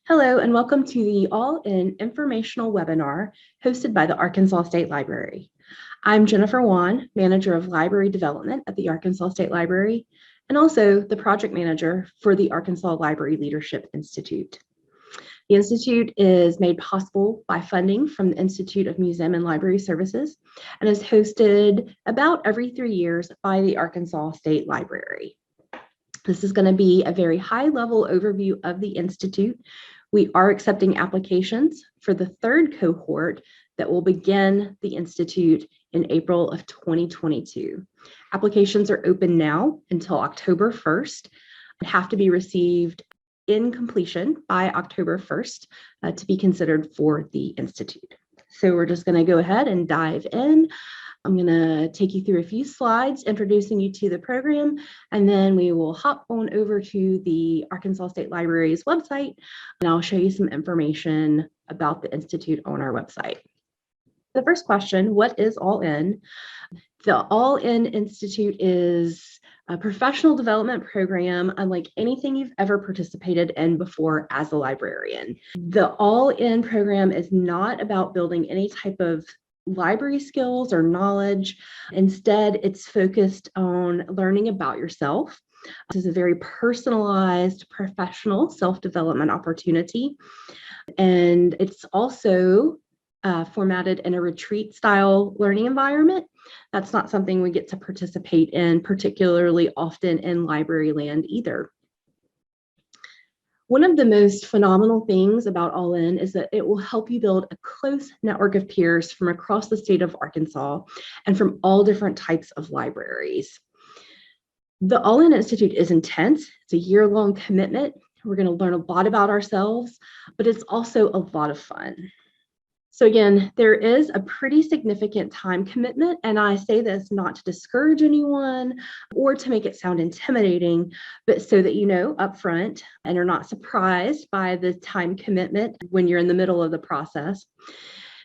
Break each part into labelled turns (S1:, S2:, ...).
S1: Hello, and welcome to the All-In Informational Webinar hosted by the Arkansas State Library. I'm Jennifer Wan, Manager of Library Development at the Arkansas State Library, and also the Project Manager for the Arkansas Library Leadership Institute. The Institute is made possible by funding from the Institute of Museum and Library Services and is hosted about every 3 years by the Arkansas State Library. This is going to be a very high-level overview of the Institute. We are accepting applications for the third cohort that will begin the Institute in April of 2022. Applications are open now until October 1st and have to be received in completion by October 1st to be considered for the Institute. So we're just going to go ahead and dive in. I'm going to take you through a few slides introducing you to the program, and then we will hop on over to the Arkansas State Library's website, and I'll show you some information about the Institute on our website. The first question, what is All-In? The All-In Institute is a professional development program unlike anything you've ever participated in before as a librarian. The All-In program is not about building any type of library skills or knowledge. Instead, it's focused on learning about yourself. This is a very personalized, professional self-development opportunity. And it's also formatted in a retreat-style learning environment. That's not something we get to participate in particularly often in library land either. One of the most phenomenal things about All-In is that it will help you build a close network of peers from across the state of Arkansas and from all different types of libraries. The All-In Institute is intense. It's a year-long commitment. We're going to learn a lot about ourselves, but it's also a lot of fun. So again, there is a pretty significant time commitment, and I say this not to discourage anyone or to make it sound intimidating, but so that you know upfront and are not surprised by the time commitment when you're in the middle of the process.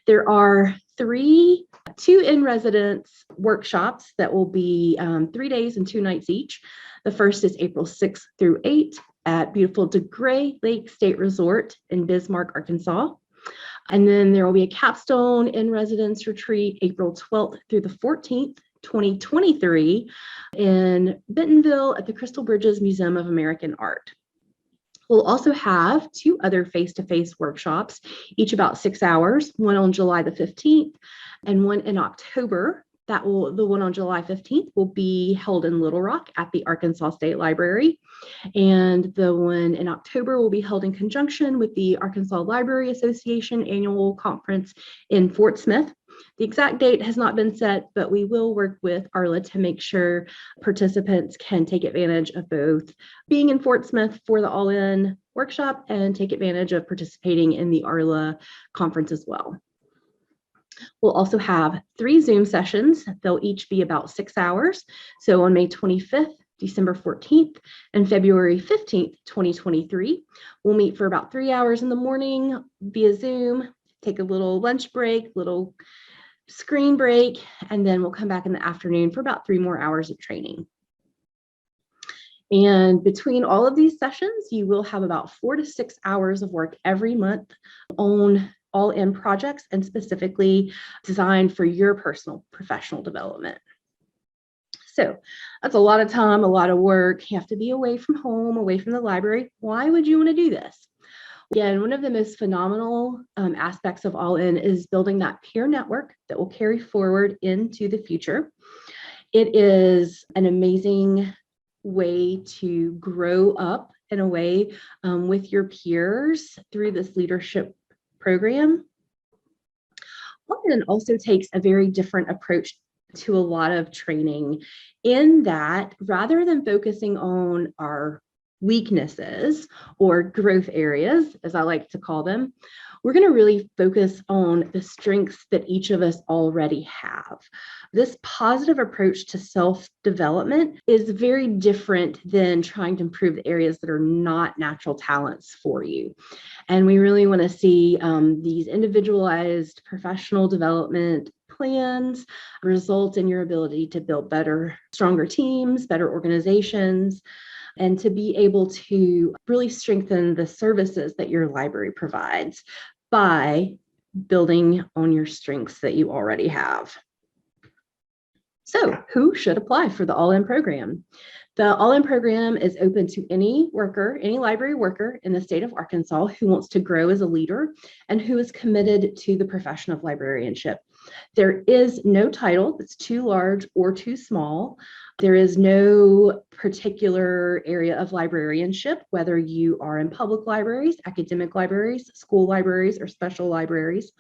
S1: There are two in-residence workshops that will be 3 days and 2 nights each. The first is April 6th through 8th at beautiful DeGray Lake State Resort in Bismarck, Arkansas. And then there will be a capstone in-residence retreat April 12th through the 14th, 2023 in Bentonville at the Crystal Bridges Museum of American Art. We'll also have 2 other face-to-face workshops, each about 6 hours, one on July the 15th and one in October. The one on July 15th will be held in Little Rock at the Arkansas State Library. And the one in October will be held in conjunction with the Arkansas Library Association annual conference in Fort Smith. The exact date has not been set, but we will work with Arla to make sure participants can take advantage of both being in Fort Smith for the All-In workshop and take advantage of participating in the Arla conference as well. We'll also have 3 Zoom sessions. They'll each be about 6 hours. So on May 25th, December 14th, and February 15th, 2023, we'll meet for about 3 hours in the morning via Zoom, take a little lunch break, little screen break, and then we'll come back in the afternoon for about 3 more hours of training. And between all of these sessions, you will have about 4 to 6 hours of work every month on All-In projects and specifically designed for your personal professional development. So that's a lot of time, a lot of work. You have to be away from home, away from the library. Why would you want to do this? Again, one of the most phenomenal aspects of All-In is building that peer network that will carry forward into the future. It is an amazing way to grow up in a way with your peers through this leadership program. All-In also takes a very different approach to a lot of training in that rather than focusing on our weaknesses or growth areas, as I like to call them, we're going to really focus on the strengths that each of us already have. This positive approach to self-development is very different than trying to improve the areas that are not natural talents for you. And we really want to see these individualized professional development plans result in your ability to build better, stronger teams, better organizations, and to be able to really strengthen the services that your library provides by building on your strengths that you already have. So, who should apply for the All-In program? The All-In program is open to any worker, any library worker in the state of Arkansas who wants to grow as a leader and who is committed to the profession of librarianship. There is no title that's too large or too small. There is no particular area of librarianship, whether you are in public libraries, academic libraries, school libraries, or special libraries,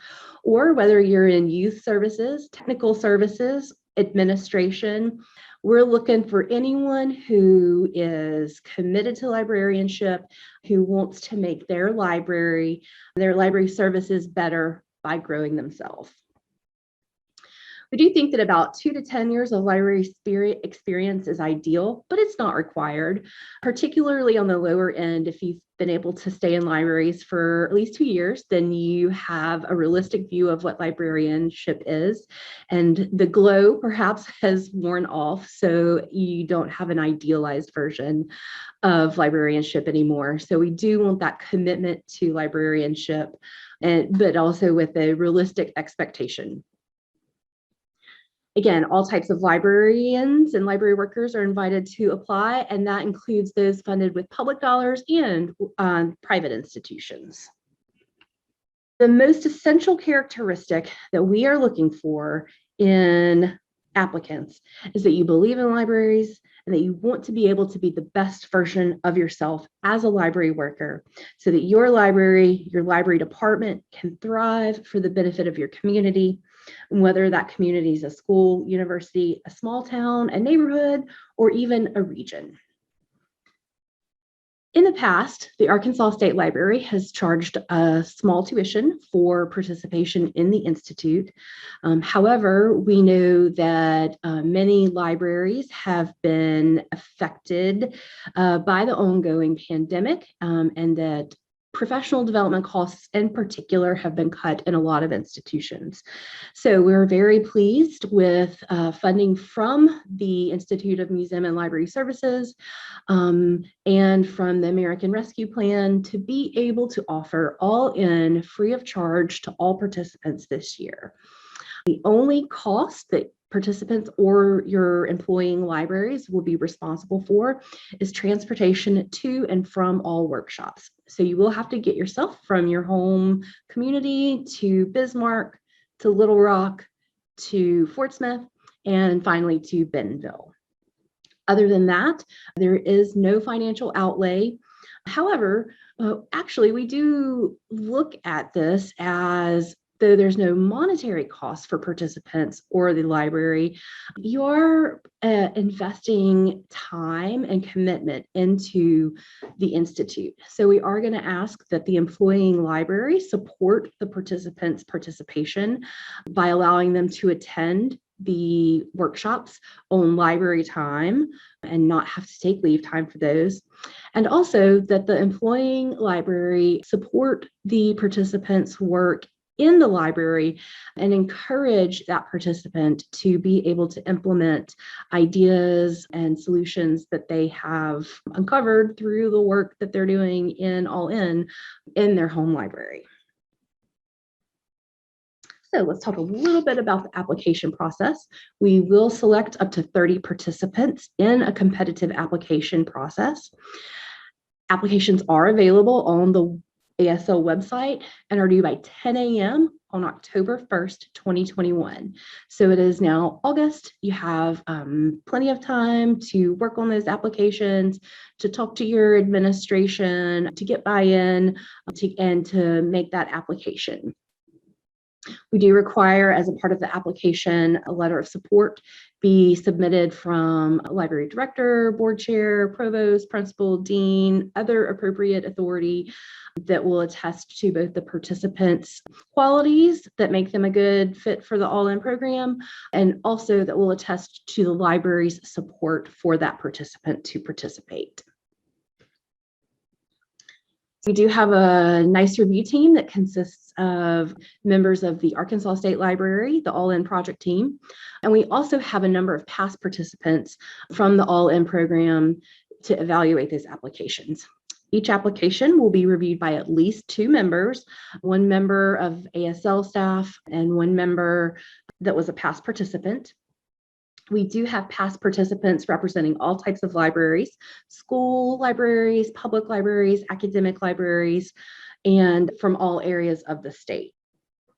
S1: or whether you're in youth services, technical services, administration. We're looking for anyone who is committed to librarianship, who wants to make their library services better by growing themselves. We do think that about 2 to 10 years of library experience is ideal, but it's not required, particularly on the lower end. If you've been able to stay in libraries for at least 2 years, then you have a realistic view of what librarianship is, and the glow perhaps has worn off, so you don't have an idealized version of librarianship anymore. So we do want that commitment to librarianship, but also with a realistic expectation. Again, all types of librarians and library workers are invited to apply, and that includes those funded with public dollars and private institutions. The most essential characteristic that we are looking for in applicants is that you believe in libraries and that you want to be able to be the best version of yourself as a library worker so that your library department can thrive for the benefit of your community, whether that community is a school, university, a small town, a neighborhood, or even a region. In the past, the Arkansas State Library has charged a small tuition for participation in the Institute. However, we know that many libraries have been affected by the ongoing pandemic, and that professional development costs in particular have been cut in a lot of institutions. So we're very pleased with funding from the Institute of Museum and Library Services and from the American Rescue Plan to be able to offer all-in free of charge to all participants this year. The only cost that participants or your employing libraries will be responsible for is transportation to and from all workshops. So you will have to get yourself from your home community to Bismarck, to Little Rock, to Fort Smith, and finally to Bentonville. Other than that, there is no financial outlay. However, actually, we do look at this as though there's no monetary cost for participants or the library, you're investing time and commitment into the Institute. So we are going to ask that the employing library support the participants' participation by allowing them to attend the workshops on library time and not have to take leave time for those. And also that the employing library support the participants' work in the library and encourage that participant to be able to implement ideas and solutions that they have uncovered through the work that they're doing in All-In in their home library. So let's talk a little bit about the application process. We will select up to 30 participants in a competitive application process. Applications are available on the ASL website and are due by 10 a.m. on October 1st, 2021. So it is now August. You have plenty of time to work on those applications, to talk to your administration, to get buy-in, and to make that application. We do require, as a part of the application, a letter of support be submitted from a library director, board chair, provost, principal, dean, other appropriate authority that will attest to both the participants' qualities that make them a good fit for the All-In program, and also that will attest to the library's support for that participant to participate. We do have a nice review team that consists of members of the Arkansas State Library, the All-In project team, and we also have a number of past participants from the All-In program to evaluate those applications. Each application will be reviewed by at least 2 members, 1 member of ASL staff and 1 member that was a past participant. We do have past participants representing all types of libraries, school libraries, public libraries, academic libraries, and from all areas of the state.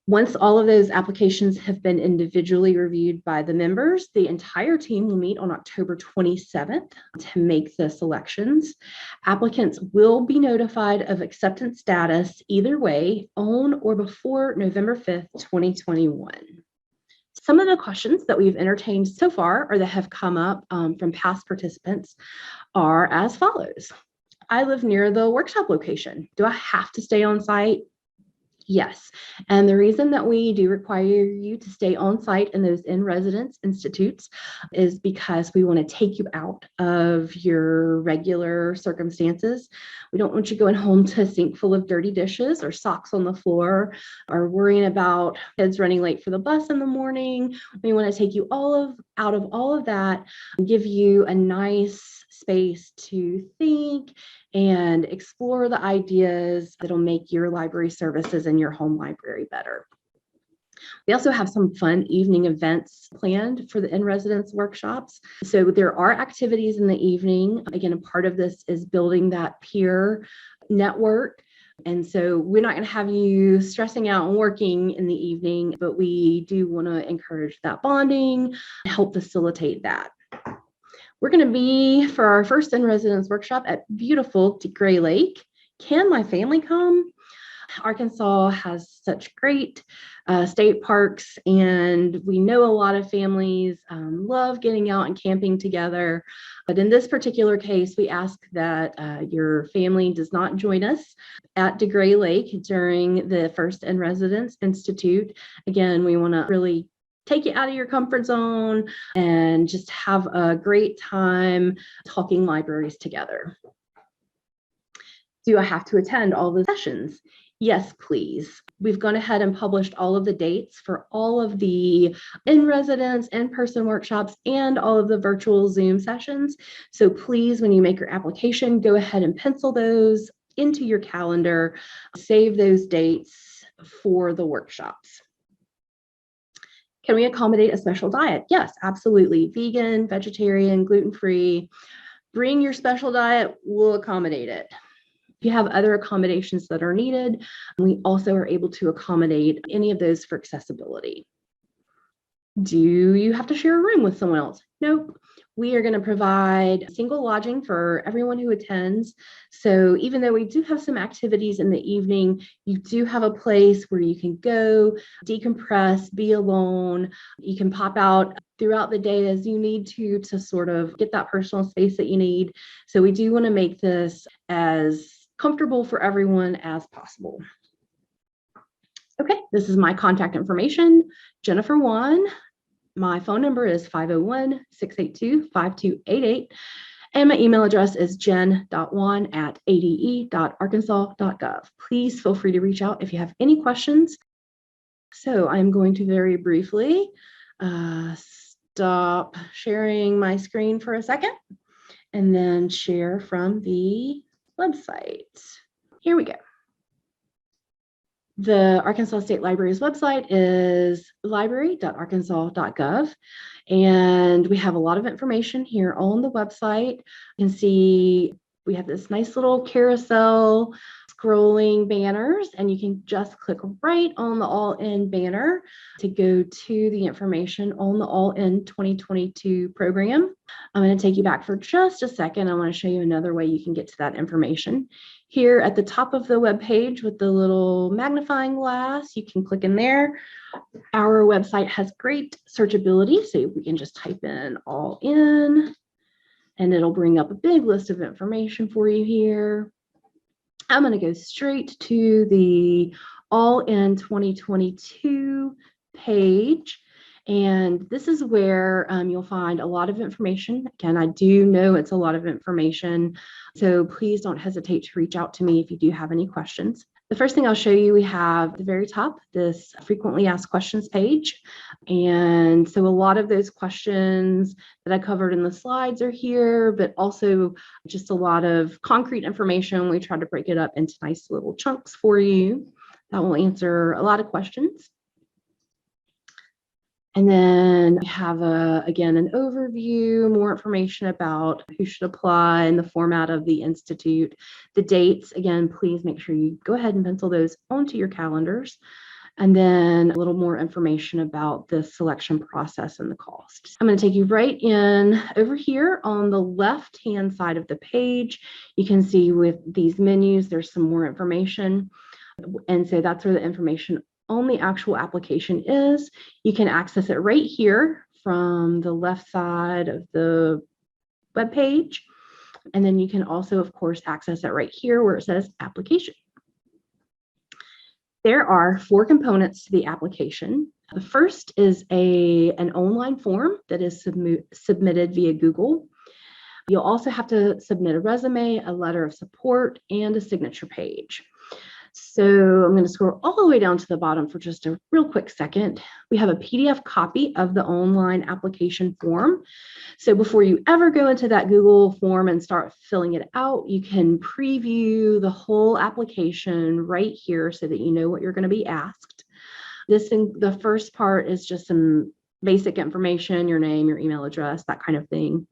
S1: Once all of those applications have been individually reviewed by the members, the entire team will meet on October 27th to make the selections. Applicants will be notified of acceptance status either way on or before November 5th, 2021. Some of the questions that we've entertained so far or that have come up from past participants are as follows. I live near the workshop location. Do I have to stay on site? Yes. And the reason that we do require you to stay on site in those in-residence institutes is because we want to take you out of your regular circumstances. We don't want you going home to a sink full of dirty dishes or socks on the floor or worrying about kids running late for the bus in the morning. We want to take you out of all of that and give you a nice space to think and explore the ideas that'll make your library services and your home library better. We also have some fun evening events planned for the in-residence workshops. So there are activities in the evening. Again, a part of this is building that peer network. And so we're not going to have you stressing out and working in the evening, but we do want to encourage that bonding, help facilitate that. We're going to be, for our first in-residence workshop, at beautiful Gray Lake. Can my family come? Arkansas has such great state parks, and we know a lot of families love getting out and camping together. But in this particular case, we ask that your family does not join us at Gray Lake during the first in-residence institute. Again, we want to really take you out of your comfort zone and just have a great time talking libraries together. Do I have to attend all the sessions? Yes, please. We've gone ahead and published all of the dates for all of the in-residence, in-person workshops, and all of the virtual Zoom sessions. So please, when you make your application, go ahead and pencil those into your calendar, save those dates for the workshops. Can we accommodate a special diet? Yes, absolutely. Vegan, vegetarian, gluten-free. Bring your special diet, we'll accommodate it. If you have other accommodations that are needed, we also are able to accommodate any of those for accessibility. Do you have to share a room with someone else? Nope. We are going to provide single lodging for everyone who attends. So even though we do have some activities in the evening, you do have a place where you can go, decompress, be alone. You can pop out throughout the day as you need to sort of get that personal space that you need. So we do want to make this as comfortable for everyone as possible. Okay, this is my contact information, Jennifer Wan. My phone number is 501-682-5288. And my email address is jen.wan@ade.arkansas.gov. Please feel free to reach out if you have any questions. So I'm going to very briefly stop sharing my screen for a second and then share from the website. Here we go. The Arkansas State Library's website is library.arkansas.gov, and we have a lot of information here on the website. You can see we have this nice little carousel scrolling banners, and you can just click right on the All In banner to go to the information on the All In 2022 program. I'm going to take you back for just a second. I want to show you another way you can get to that information. Here at the top of the web page with the little magnifying glass, you can click in there. Our website has great searchability, so we can just type in All In, and it'll bring up a big list of information for you here. I'm going to go straight to the All In 2022 page. And this is where you'll find a lot of information. Again, I do know it's a lot of information, so please don't hesitate to reach out to me if you do have any questions. The first thing I'll show you, we have at the very top this frequently asked questions page. And so a lot of those questions that I covered in the slides are here, but also just a lot of concrete information. We try to break it up into nice little chunks for you that will answer a lot of questions. And then we have, again, an overview, more information about who should apply and the format of the institute. The dates, again, please make sure you go ahead and pencil those onto your calendars. And then a little more information about the selection process and the cost. I'm going to take you right in over here on the left-hand side of the page. You can see with these menus, there's some more information. And so that's where the information on the actual application is. You can access it right here from the left side of the web page. And then you can also, of course, access it right here where it says application. There are 4 components to the application. The first is an online form that is submitted via Google. You'll also have to submit a resume, a letter of support, and a signature page. So I'm going to scroll all the way down to the bottom for just a real quick second. We have a PDF copy of the online application form. So before you ever go into that Google form and start filling it out, you can preview the whole application right here so that you know what you're going to be asked. The first part is just some basic information, your name, your email address, that kind of thing.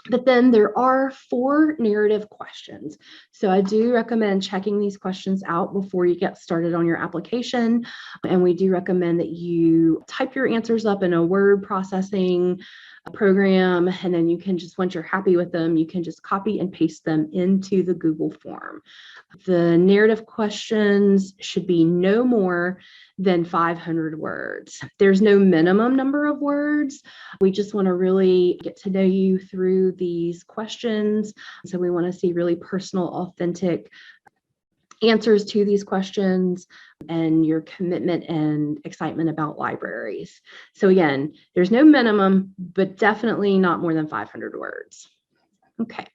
S1: But then there are 4 narrative questions. So I do recommend checking these questions out before you get started on your application. And we do recommend that you type your answers up in a word processing program. And then you can just, once you're happy with them, you can just copy and paste them into the Google form. The narrative questions should be no more than 500 words. There's no minimum number of words. We just want to really get to know you through these questions. So we want to see really personal, authentic answers to these questions and your commitment and excitement about libraries. So again, there's no minimum, but definitely not more than 500 words. Okay,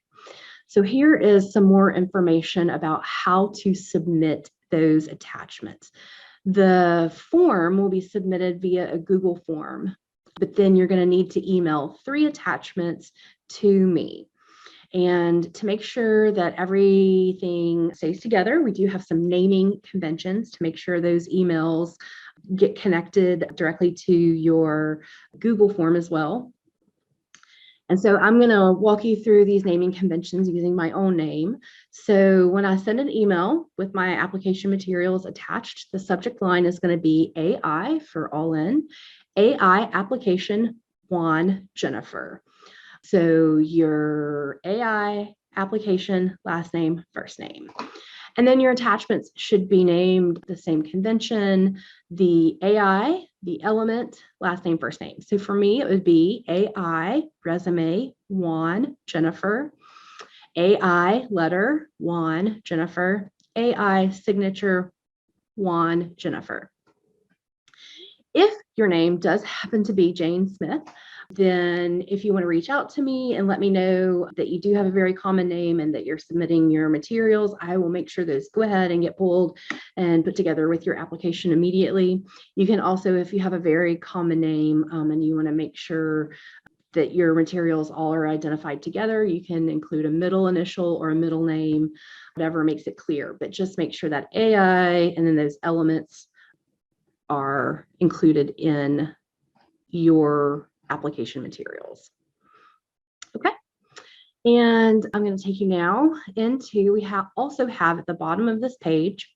S1: so here is some more information about how to submit those attachments. The form will be submitted via a Google form, but then you're going to need to email 3 attachments to me. And to make sure that everything stays together, we do have some naming conventions to make sure those emails get connected directly to your Google form as well. And so I'm going to walk you through these naming conventions using my own name. So when I send an email with my application materials attached, the subject line is going to be AI for all in, AI application Juan Jennifer. So your AI application, last name, first name. And then your attachments should be named the same convention, the AI, the element, last name, first name. So for me, it would be AI, resume, Juan, Jennifer, AI, letter, Juan, Jennifer, AI, signature, Juan, Jennifer. If your name does happen to be Jane Smith, then if you want to reach out to me and let me know that you do have a very common name and that you're submitting your materials, I will make sure those go ahead and get pulled and put together with your application immediately. You can also, if you have a very common name and you want to make sure that your materials all are identified together, you can include a middle initial or a middle name, whatever makes it clear, but just make sure that AI and then those elements are included in your application materials. Okay, and I'm going to take you now into, we also have at the bottom of this page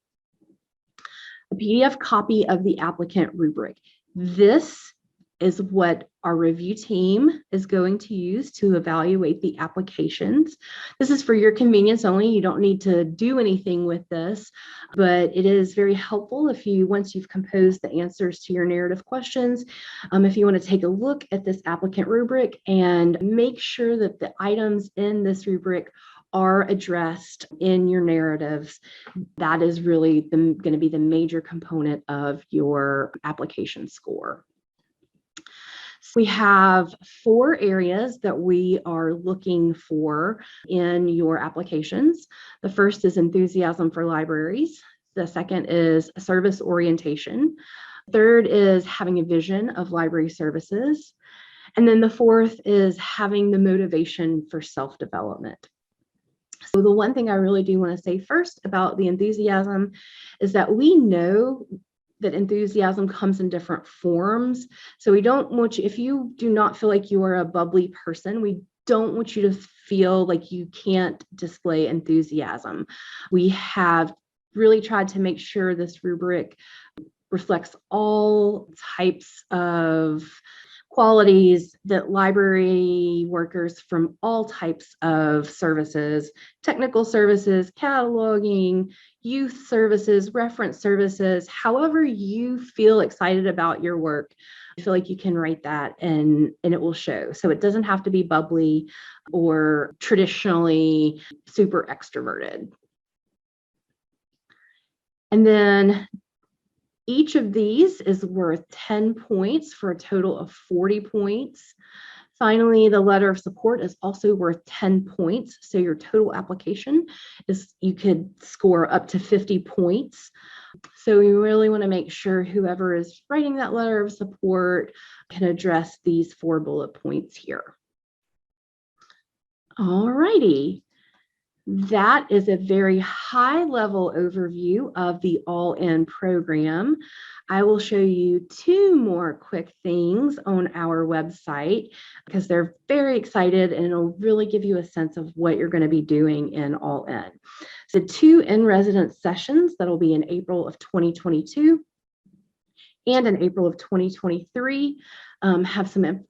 S1: a PDF copy of the applicant rubric. This is what our review team is going to use to evaluate the applications. This is for your convenience only. You don't need to do anything with this, but it is very helpful if you, once you've composed the answers to your narrative questions, if you want to take a look at this applicant rubric and make sure that the items in this rubric are addressed in your narratives. That is really going to be the major component of your application score. We have 4 areas that we are looking for in your applications. The first is enthusiasm for libraries. The second is service orientation. Third is having a vision of library services. And then the fourth is having the motivation for self-development. So the one thing I really do want to say first about the enthusiasm is that we know that enthusiasm comes in different forms. So we don't want you, if you do not feel like you are a bubbly person, we don't want you to feel like you can't display enthusiasm. We have really tried to make sure this rubric reflects all types of qualities that library workers from all types of services, technical services, cataloging, youth services, reference services, however you feel excited about your work, I feel like you can write that and it will show. So it doesn't have to be bubbly or traditionally super extroverted. And then each of these is worth 10 points for a total of 40 points. Finally, the letter of support is also worth 10 points. So your total application is, you could score up to 50 points. So you really want to make sure whoever is writing that letter of support can address these 4 bullet points here. All righty. That is a very high-level overview of the All-In program. I will show you 2 more quick things on our website because they're very excited and it'll really give you a sense of what you're going to be doing in All-In. So 2 in-residence sessions that'll be in April of 2022 and in April of 2023 have some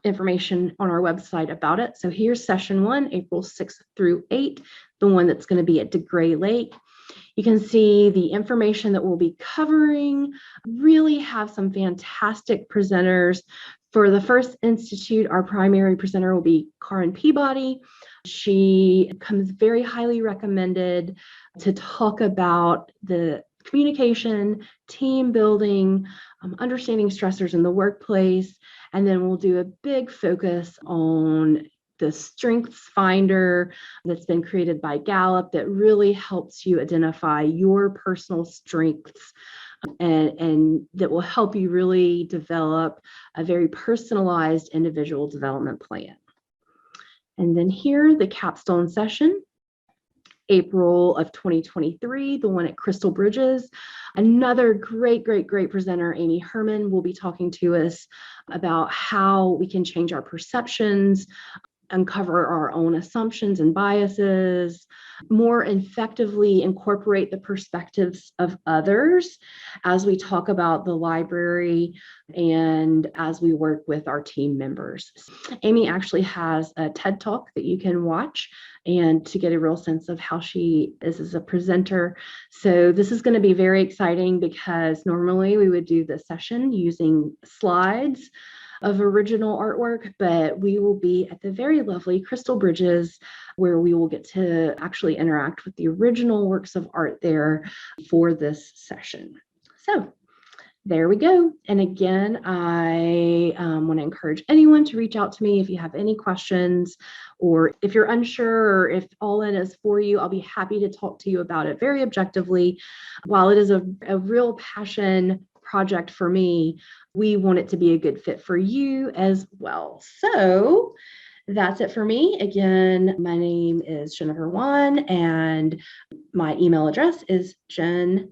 S1: information on our website about it. So here's session 1, April 6th through 8th, the one that's going to be at DeGray Lake. You can see the information that we'll be covering. Really have some fantastic presenters. For the first institute, our primary presenter will be Karen Peabody. She comes very highly recommended to talk about the communication, team building, understanding stressors in the workplace. And then we'll do a big focus on the Strengths Finder that's been created by Gallup that really helps you identify your personal strengths and that will help you really develop a very personalized individual development plan. And then here, the capstone session. April of 2023, the one at Crystal Bridges. Another great presenter, Amy Herman, will be talking to us about how we can change our perceptions, uncover our own assumptions and biases, more effectively incorporate the perspectives of others as we talk about the library and as we work with our team members. Amy actually has a TED Talk that you can watch and to get a real sense of how she is as a presenter. So this is going to be very exciting because normally we would do this session using slides of original artwork, but we will be at the very lovely Crystal Bridges where we will get to actually interact with the original works of art there for this session. So there we go. And again, I want to encourage anyone to reach out to me if you have any questions, or if you're unsure or if All-In is for you, I'll be happy to talk to you about it very objectively. While it is a real passion project for me, we want it to be a good fit for you as well. So that's it for me. Again, my name is Jennifer Wan, and my email address is jen.wan,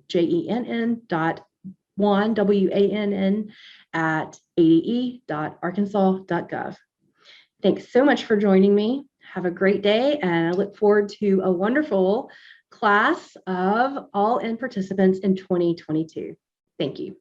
S1: W-A-N-N, at ade.arkansas.gov. Thanks so much for joining me. Have a great day, and I look forward to a wonderful class of All-In participants in 2022. Thank you.